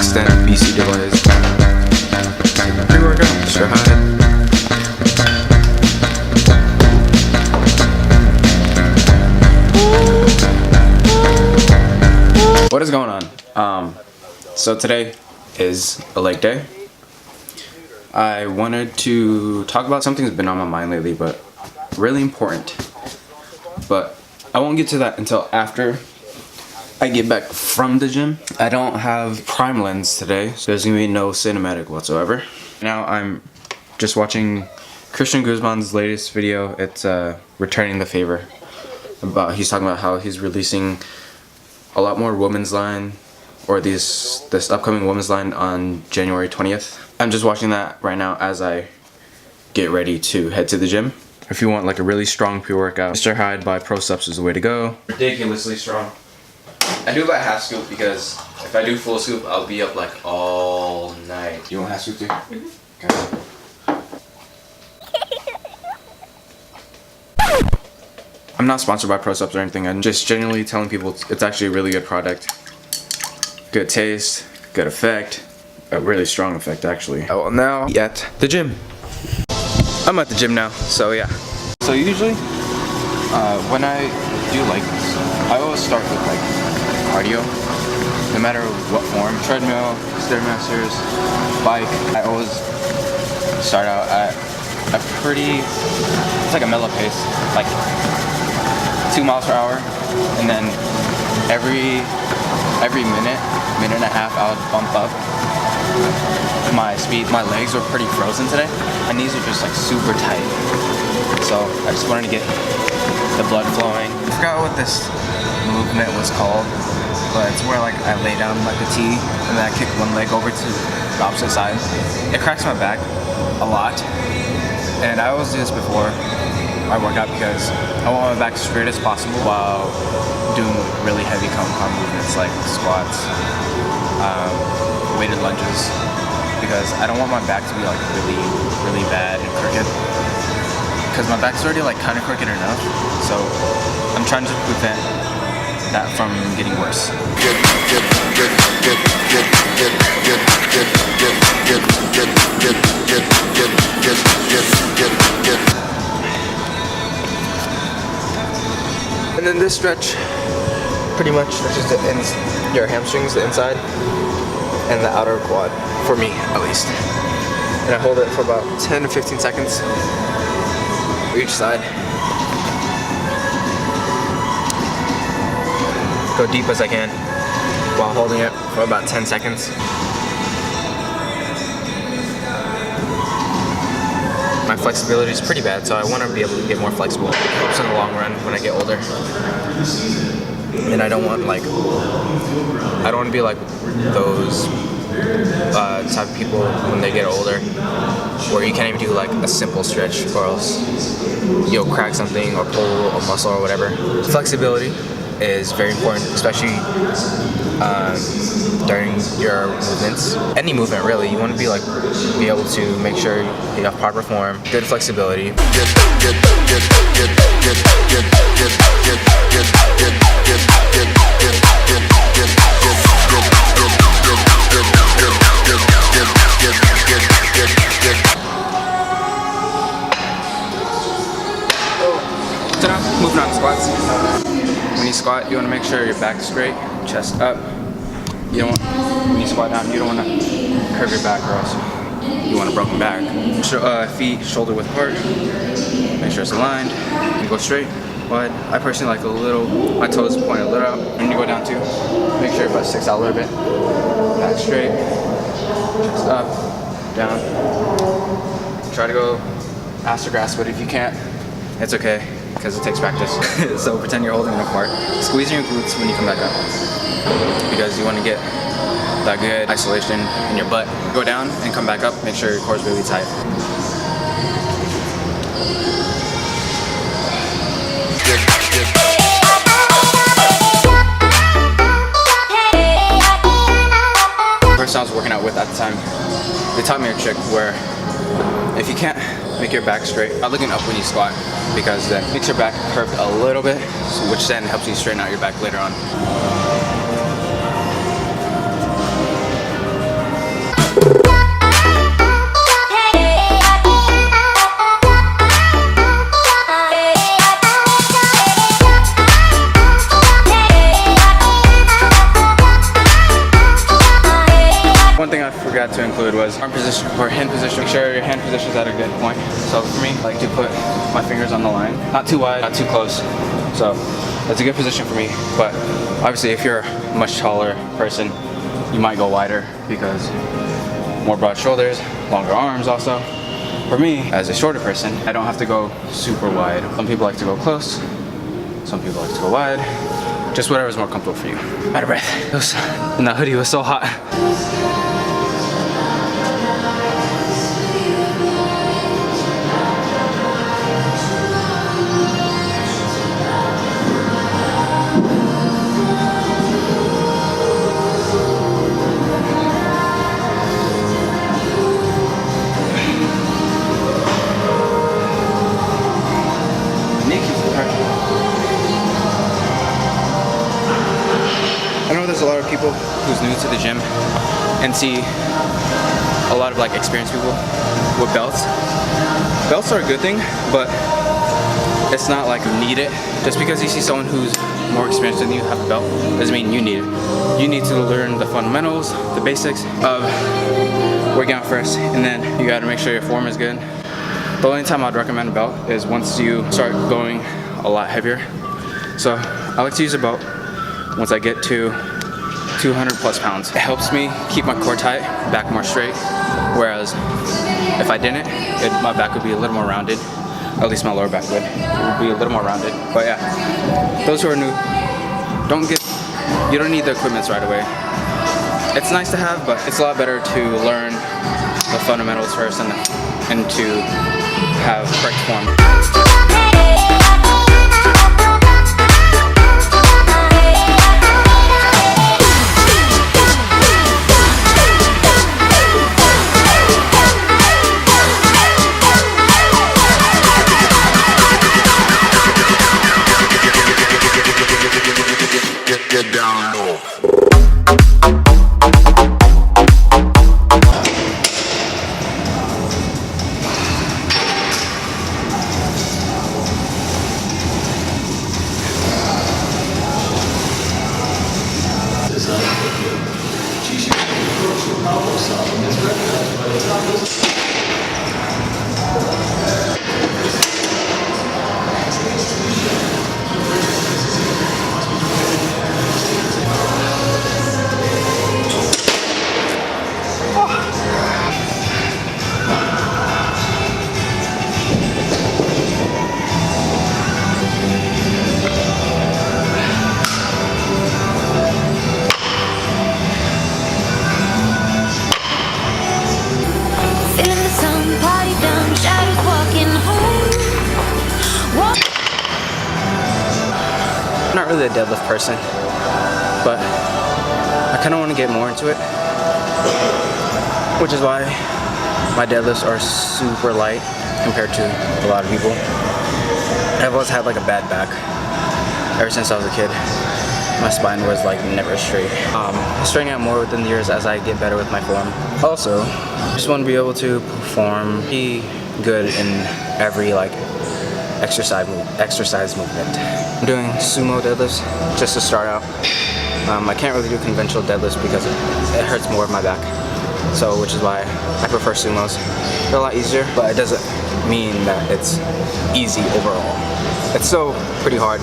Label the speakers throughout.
Speaker 1: extend BC device. Pre-workout, Mr. Hyde. What is going on? So today is a leg day. I wanted to talk about something that's been on my mind lately, but really important. But I won't get to that until after I get back from the gym. I don't have Prime Lens today, so there's gonna be no cinematic whatsoever. Now I'm just watching Christian Guzman's latest video. It's Returning the Favor. He's talking about how he's releasing a lot more women's line, or this upcoming women's line on January 20th. I'm just watching that right now as I get ready to head to the gym. If you want like a really strong pre-workout, Mr. Hyde by ProSupps is the way to go. Ridiculously strong. I do about half scoop because if I do full scoop, I'll be up like all night. You want half scoop too? Mm-hmm. Okay. I'm not sponsored by ProSupps or anything. I'm just genuinely telling people it's actually a really good product. Good taste, good effect, a really strong effect actually. Oh, well, now at the gym. I'm at the gym now, so yeah. So usually, when I do like this, I always start with like cardio, no matter what form. Treadmill, Stairmasters, bike. I always start out at a pretty, it's like a mellow pace, like 2 miles per hour, and then every minute and a half I would bump up my speed. My legs were pretty frozen today. My knees are just like super tight, so I just wanted to get the blood flowing. I forgot what this movement was called, but it's where like I lay down like a T and then I kick one leg over to the opposite side. It cracks my back a lot, and I always do this before I work out because I want my back as straight as possible while doing really heavy compound movements like squats, weighted lunges, because I don't want my back to be like really bad and crooked, because my back's already like kind of crooked enough, so I'm trying to prevent that from getting worse. And then this stretch pretty much stretches your hamstrings, the inside, and the outer quad, for me at least. And I hold it for about 10 to 15 seconds for each side. Go deep as I can while holding it for about 10 seconds. My flexibility is pretty bad, so I want to be able to get more flexible. It helps in the long run when I get older. And I don't want to be like those type of people when they get older, where you can't even do like a simple stretch, or else you'll crack something or pull a muscle or whatever. Flexibility is very important, especially during your movements. Any movement really, you want to be able to make sure you have proper form, good flexibility. Moving on to squats. When you squat, you want to make sure your back's straight, chest up. When you squat down, you don't want to curve your back, or else you want a broken back. Feet shoulder width apart. Make sure it's aligned. You go straight, wide. I personally like my toes point a little out. When you go down too, make sure your butt sticks out a little bit. Back straight, chest up, down. Try to go ass to grass, but if you can't, it's okay, because it takes practice. So pretend you're holding them apart. Squeeze your glutes when you come back up, because you want to get that good isolation in your butt. Go down and come back up. Make sure your core is really tight. The person I was working out with at the time, they taught me a trick where if you can't make your back straight, not looking up when you squat, because then makes your back curved a little bit, which then helps you straighten out your back later on. I forgot to include was arm position or hand position. Make sure your hand position is at a good point. So for me, I like to put my fingers on the line. Not too wide, not too close. So that's a good position for me. But obviously if you're a much taller person, you might go wider because more broad shoulders, longer arms also. For me, as a shorter person, I don't have to go super wide. Some people like to go close. Some people like to go wide. Just whatever's more comfortable for you. Out of breath. And that hoodie was so hot. I know there's a lot of people who's new to the gym and see a lot of like experienced people with belts. Belts are a good thing, but it's not like needed. Just because you see someone who's more experienced than you have a belt doesn't mean you need it. You need to learn the fundamentals, the basics of working out first, and then you gotta make sure your form is good. The only time I'd recommend a belt is once you start going a lot heavier. So I like to use a belt once I get to 200 plus pounds. It helps me keep my core tight, back more straight, whereas if I didn't, my back would be a little more rounded. At least my lower back would. It would be a little more rounded. But yeah, those who are new, you don't need the equipments right away. It's nice to have, but it's a lot better to learn the fundamentals first and to have correct form.
Speaker 2: Get down low.
Speaker 1: I'm not really a deadlift person, but I kind of want to get more into it, which is why my deadlifts are super light compared to a lot of people. I've always had like a bad back ever since I was a kid. My spine was like never straight. Straightening out more within the years as I get better with my form. Also, just want to be able to perform, be good in every like exercise movement. I'm doing sumo deadlifts just to start out. I can't really do conventional deadlifts because it hurts more of my back. So, which is why I prefer sumos. They're a lot easier, but it doesn't mean that it's easy overall. It's still pretty hard,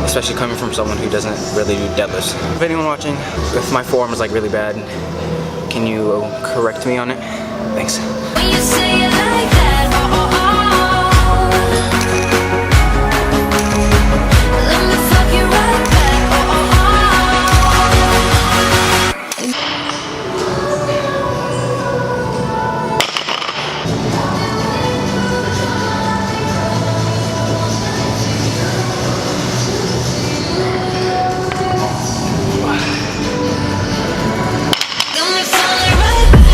Speaker 1: especially coming from someone who doesn't really do deadlifts. If anyone watching, if my form is like really bad, can you correct me on it? Thanks.
Speaker 3: When you say it like that, let me fuck you right back. Got me falling right back.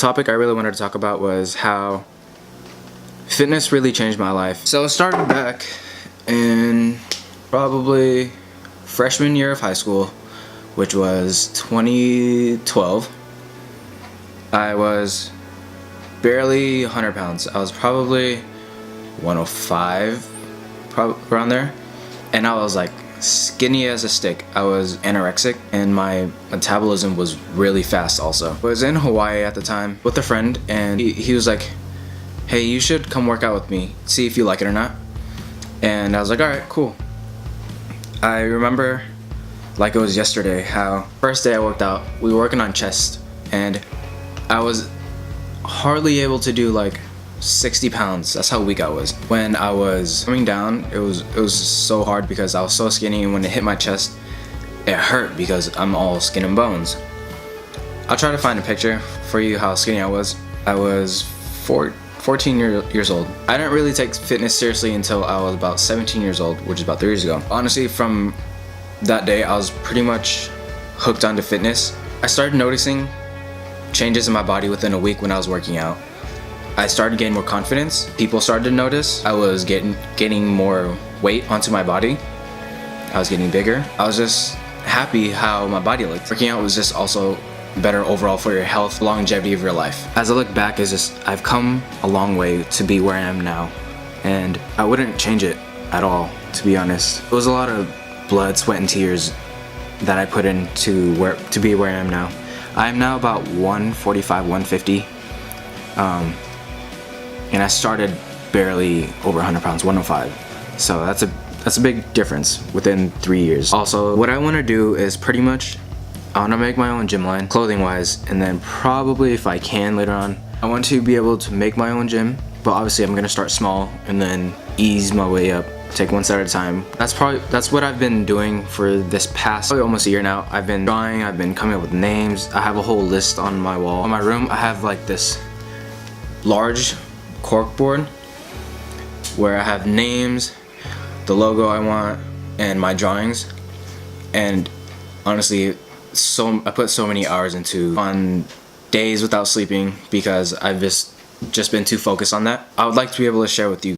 Speaker 1: topic I really wanted to talk about was how fitness really changed my life. So it started back in probably freshman year of high school, which was 2012. I was barely 100 pounds. I was probably 105, around there. And I was like skinny as a stick. I was anorexic and my metabolism was really fast also. I was in Hawaii at the time with a friend, and he was like, hey, you should come work out with me, see if you like it or not. And I was like, alright, cool. I remember like it was yesterday how first day I worked out, we were working on chest, and I was hardly able to do like 60 pounds. That's how weak I was. When I was coming down, it was so hard because I was so skinny, and when it hit my chest, it hurt because I'm all skin and bones. I'll try to find a picture for you how skinny I was. I was 14 years old. I didn't really take fitness seriously until I was about 17 years old, which is about 3 years ago. Honestly, from that day, I was pretty much hooked onto fitness. I started noticing changes in my body within a week when I was working out. I started getting more confidence. People started to notice I was getting more weight onto my body. I was getting bigger. I was just happy how my body looked. Working out was just also better overall for your health, longevity of your life. As I look back, it's just I've come a long way to be where I am now, and I wouldn't change it at all, to be honest. It was a lot of blood, sweat, and tears that I put in to be where I am now. I am now about 145, 150. And I started barely over 100 pounds, 105. So that's a big difference within 3 years. Also, what I want to do is pretty much, I want to make my own gym line, clothing wise, and then probably if I can later on, I want to be able to make my own gym, but obviously I'm going to start small and then ease my way up, take one step at a time. That's what I've been doing for this past probably almost a year now. I've been drawing, I've been coming up with names. I have a whole list on my wall. In my room, I have like this large cork board where I have names, the logo I want, and my drawings. And honestly, I put so many hours into on days without sleeping because I've just been too focused on that. I would like to be able to share with you